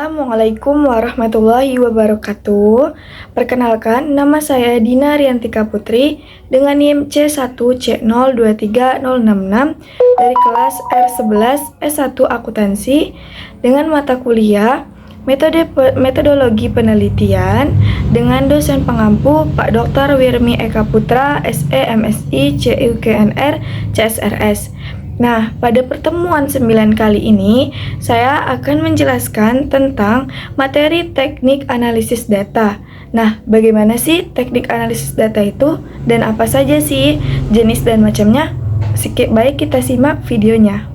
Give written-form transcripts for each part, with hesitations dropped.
Assalamualaikum warahmatullahi wabarakatuh. Perkenalkan, nama saya Dina Riantika Putri dengan NIM C1C023066 dari kelas R11 S1 Akuntansi dengan mata kuliah Metodologi Penelitian dengan dosen pengampu Pak Dr. Wirmi Eka Putra, SE MSI CUKNR CSRS. Nah, pada pertemuan 9 kali ini, saya akan menjelaskan tentang materi teknik analisis data. Nah, bagaimana sih teknik analisis data itu dan apa saja sih jenis dan macamnya? Baik, kita simak videonya.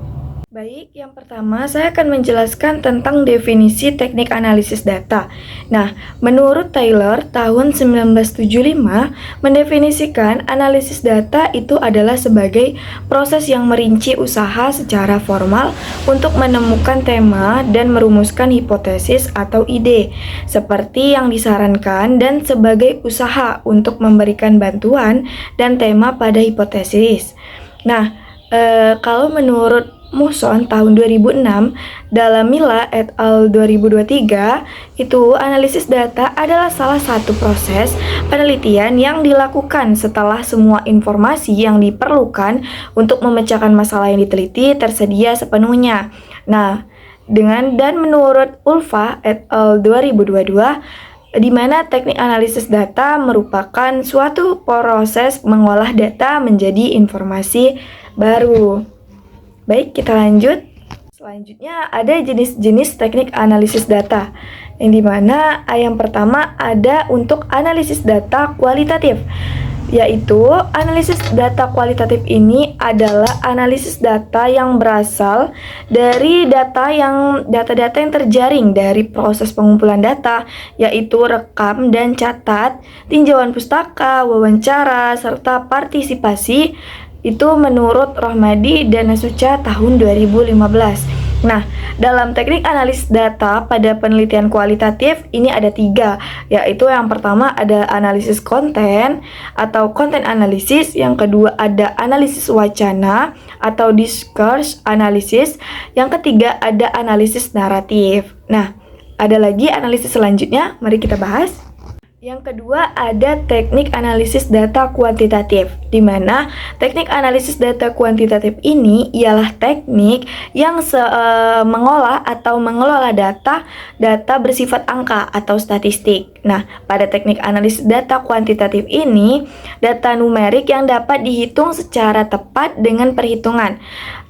Baik, yang pertama saya akan menjelaskan tentang definisi teknik analisis data. Nah, menurut Taylor tahun 1975 mendefinisikan analisis data itu adalah sebagai proses yang merinci usaha secara formal untuk menemukan tema dan merumuskan hipotesis atau ide, seperti yang disarankan dan sebagai usaha untuk memberikan bantuan dan tema pada hipotesis. Nah, kalau menurut Muson tahun 2006 dalam Mila et al. 2023 itu analisis data adalah salah satu proses penelitian yang dilakukan setelah semua informasi yang diperlukan untuk memecahkan masalah yang diteliti tersedia sepenuhnya. Nah, menurut Ulfa et al. 2022 di mana teknik analisis data merupakan suatu proses mengolah data menjadi informasi baru. Baik, kita lanjut. Selanjutnya ada jenis-jenis teknik analisis data, yang dimana yang pertama ada untuk analisis data kualitatif, yaitu analisis data kualitatif ini adalah analisis data yang berasal dari data-data yang terjaring dari proses pengumpulan data, yaitu rekam dan catat, tinjauan pustaka, wawancara, serta partisipasi. Itu menurut Rohmadi dan Nasuca tahun 2015. Nah, dalam teknik analisis data pada penelitian kualitatif ini ada 3, yaitu yang pertama ada analisis konten atau konten analisis, yang kedua ada analisis wacana atau discourse analisis, yang ketiga ada analisis naratif. Nah, ada lagi analisis selanjutnya, mari kita bahas. Yang kedua ada teknik analisis data kuantitatif, di mana teknik analisis data kuantitatif ini ialah teknik yang mengolah atau mengelola data bersifat angka atau statistik. Nah, pada teknik analisis data kuantitatif ini, data numerik yang dapat dihitung secara tepat dengan perhitungan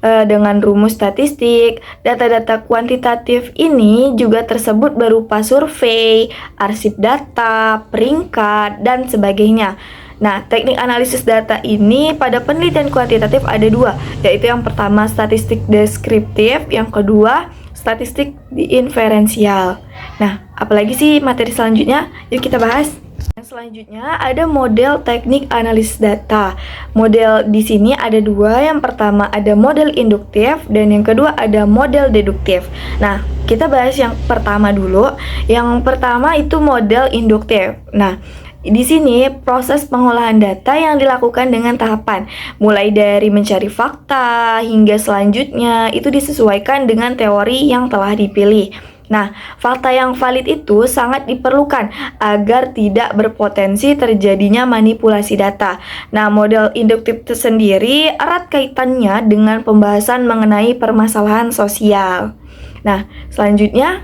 dengan rumus statistik. Data-data kuantitatif ini juga tersebut berupa survei, arsip data, peringkat, dan sebagainya. Nah, teknik analisis data ini pada penelitian kuantitatif ada 2, yaitu yang pertama statistik deskriptif, yang kedua statistik inferensial. Nah, apalagi sih materi selanjutnya? Yuk kita bahas. Yang selanjutnya ada model teknik analisis data. Model di sini ada 2. Yang pertama ada model induktif dan yang kedua ada model deduktif. Nah, kita bahas yang pertama dulu. Yang pertama itu model induktif. Nah, di sini proses pengolahan data yang dilakukan dengan tahapan, mulai dari mencari fakta hingga selanjutnya itu disesuaikan dengan teori yang telah dipilih. Nah, fakta yang valid itu sangat diperlukan agar tidak berpotensi terjadinya manipulasi data. Nah, model induktif tersendiri erat kaitannya dengan pembahasan mengenai permasalahan sosial. Nah, selanjutnya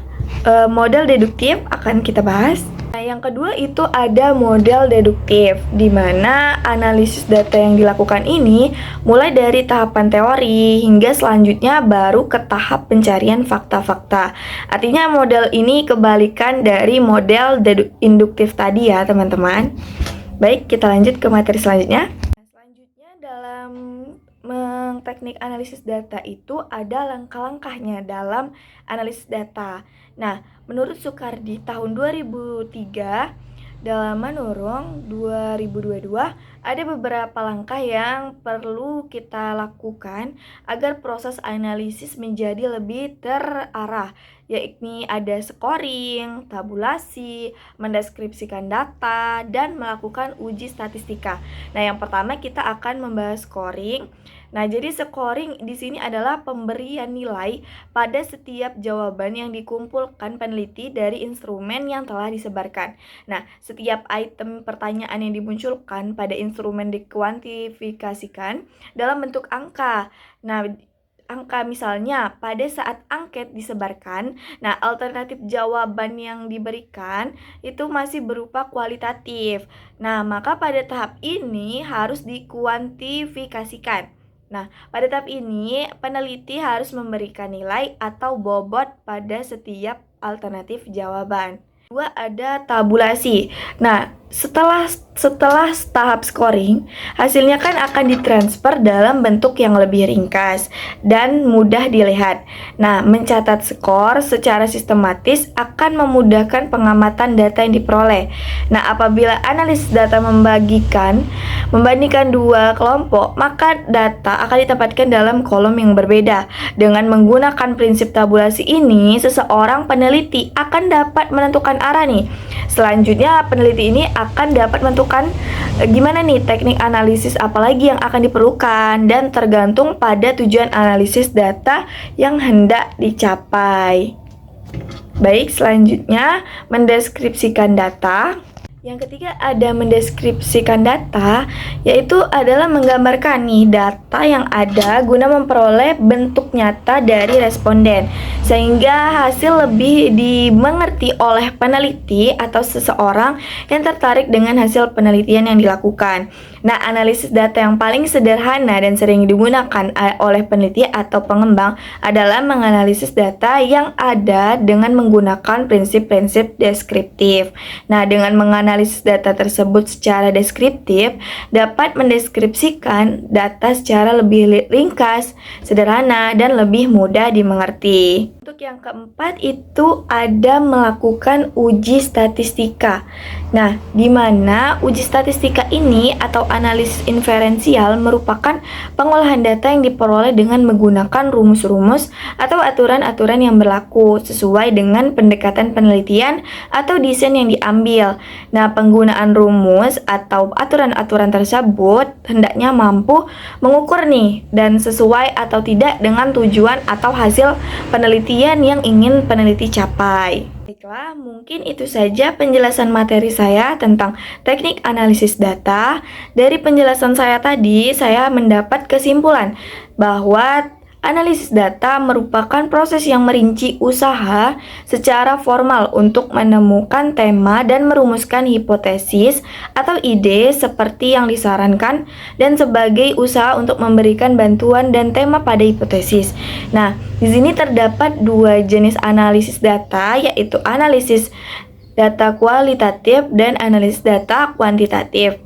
model deduktif akan kita bahas. Nah, yang kedua itu ada model deduktif, di mana analisis data yang dilakukan ini mulai dari tahapan teori hingga selanjutnya baru ke tahap pencarian fakta-fakta. Artinya model ini kebalikan dari model induktif tadi ya, teman-teman. Baik, kita lanjut ke materi selanjutnya. Selanjutnya dalam teknik analisis data itu ada langkah-langkahnya dalam analisis data. Nah, menurut Soekardi tahun 2003 dalam Manurung 2022 ada beberapa langkah yang perlu kita lakukan agar proses analisis menjadi lebih terarah, yakni ada scoring, tabulasi, mendeskripsikan data, dan melakukan uji statistika. Nah, yang pertama kita akan membahas scoring. Nah, jadi scoring di sini adalah pemberian nilai pada setiap jawaban yang dikumpulkan peneliti dari instrumen yang telah disebarkan. Nah, setiap item pertanyaan yang dimunculkan pada instrumen dikuantifikasikan dalam bentuk angka. Nah, angka misalnya pada saat angket disebarkan, nah alternatif jawaban yang diberikan itu masih berupa kualitatif. Nah, maka pada tahap ini harus dikuantifikasikan. Nah, pada tahap ini peneliti harus memberikan nilai atau bobot pada setiap alternatif jawaban. Kedua ada tabulasi. Nah, setelah tahap scoring, hasilnya kan akan ditransfer dalam bentuk yang lebih ringkas dan mudah dilihat. Nah, mencatat skor secara sistematis akan memudahkan pengamatan data yang diperoleh. Nah, apabila analis data membandingkan dua kelompok, maka data akan ditempatkan dalam kolom yang berbeda. Dengan menggunakan prinsip tabulasi ini, seseorang peneliti akan dapat menentukan arah nih. Selanjutnya, peneliti ini akan dapat menentukan gimana nih teknik analisis apalagi yang akan diperlukan dan tergantung pada tujuan analisis data yang hendak dicapai. Baik, selanjutnya mendeskripsikan data. Yang ketiga ada mendeskripsikan data, yaitu adalah menggambarkan nih data yang ada guna memperoleh bentuk nyata dari responden sehingga hasil lebih dimengerti oleh peneliti atau seseorang yang tertarik dengan hasil penelitian yang dilakukan. Nah, analisis data yang paling sederhana dan sering digunakan oleh peneliti atau pengembang adalah menganalisis data yang ada dengan menggunakan prinsip-prinsip deskriptif. Nah, dengan menganalisis data tersebut secara deskriptif dapat mendeskripsikan data secara lebih ringkas, sederhana, dan lebih mudah dimengerti. Untuk yang keempat itu ada melakukan uji statistika. Nah, di mana uji statistika ini atau analisis inferensial merupakan pengolahan data yang diperoleh dengan menggunakan rumus-rumus atau aturan-aturan yang berlaku sesuai dengan pendekatan penelitian atau desain yang diambil. Nah, penggunaan rumus atau aturan-aturan tersebut hendaknya mampu mengukur nih dan sesuai atau tidak dengan tujuan atau hasil penelitian yang ingin peneliti capai. Baiklah, mungkin itu saja penjelasan materi saya tentang teknik analisis data. Dari penjelasan saya tadi, saya mendapat kesimpulan bahwa analisis data merupakan proses yang merinci usaha secara formal untuk menemukan tema dan merumuskan hipotesis atau ide seperti yang disarankan dan sebagai usaha untuk memberikan bantuan dan tema pada hipotesis. Nah, di sini terdapat dua jenis analisis data, yaitu analisis data kualitatif dan analisis data kuantitatif.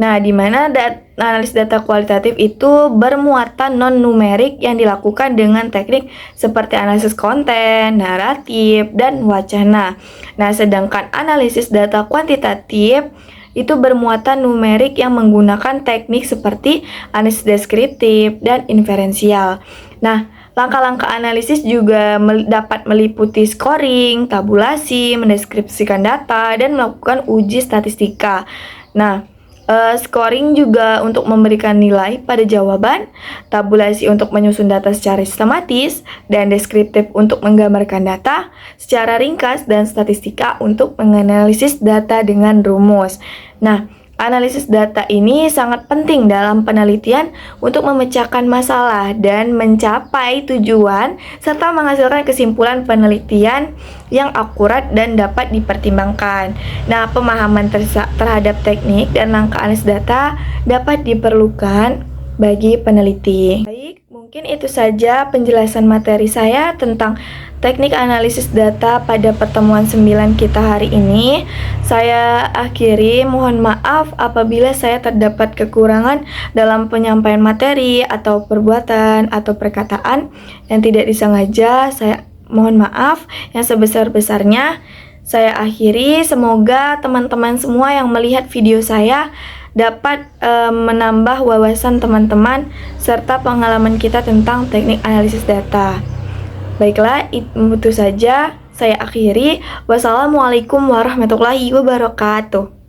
Nah, di mana analis data kualitatif itu bermuatan non-numerik yang dilakukan dengan teknik seperti analisis konten, naratif, dan wacana. Nah, sedangkan analisis data kuantitatif itu bermuatan numerik yang menggunakan teknik seperti analisis deskriptif dan inferensial. Nah, langkah-langkah analisis juga dapat meliputi scoring, tabulasi, mendeskripsikan data, dan melakukan uji statistika. Nah, scoring juga untuk memberikan nilai pada jawaban, tabulasi untuk menyusun data secara sistematis, dan deskriptif untuk menggambarkan data secara ringkas, dan statistika untuk menganalisis data dengan rumus. Nah, analisis data ini sangat penting dalam penelitian untuk memecahkan masalah dan mencapai tujuan serta menghasilkan kesimpulan penelitian yang akurat dan dapat dipertimbangkan. Nah, pemahaman terhadap teknik dan langkah analisis data dapat diperlukan bagi peneliti. Baik, mungkin itu saja penjelasan materi saya tentang teknik analisis data pada pertemuan 9 kita hari ini. Saya akhiri, mohon maaf apabila saya terdapat kekurangan dalam penyampaian materi atau perbuatan atau perkataan yang tidak disengaja. Saya mohon maaf yang sebesar-besarnya. Saya akhiri, semoga teman-teman semua yang melihat video saya dapat menambah wawasan teman-teman serta pengalaman kita tentang teknik analisis data. Baiklah, itu saja saya akhiri. Wassalamualaikum warahmatullahi wabarakatuh.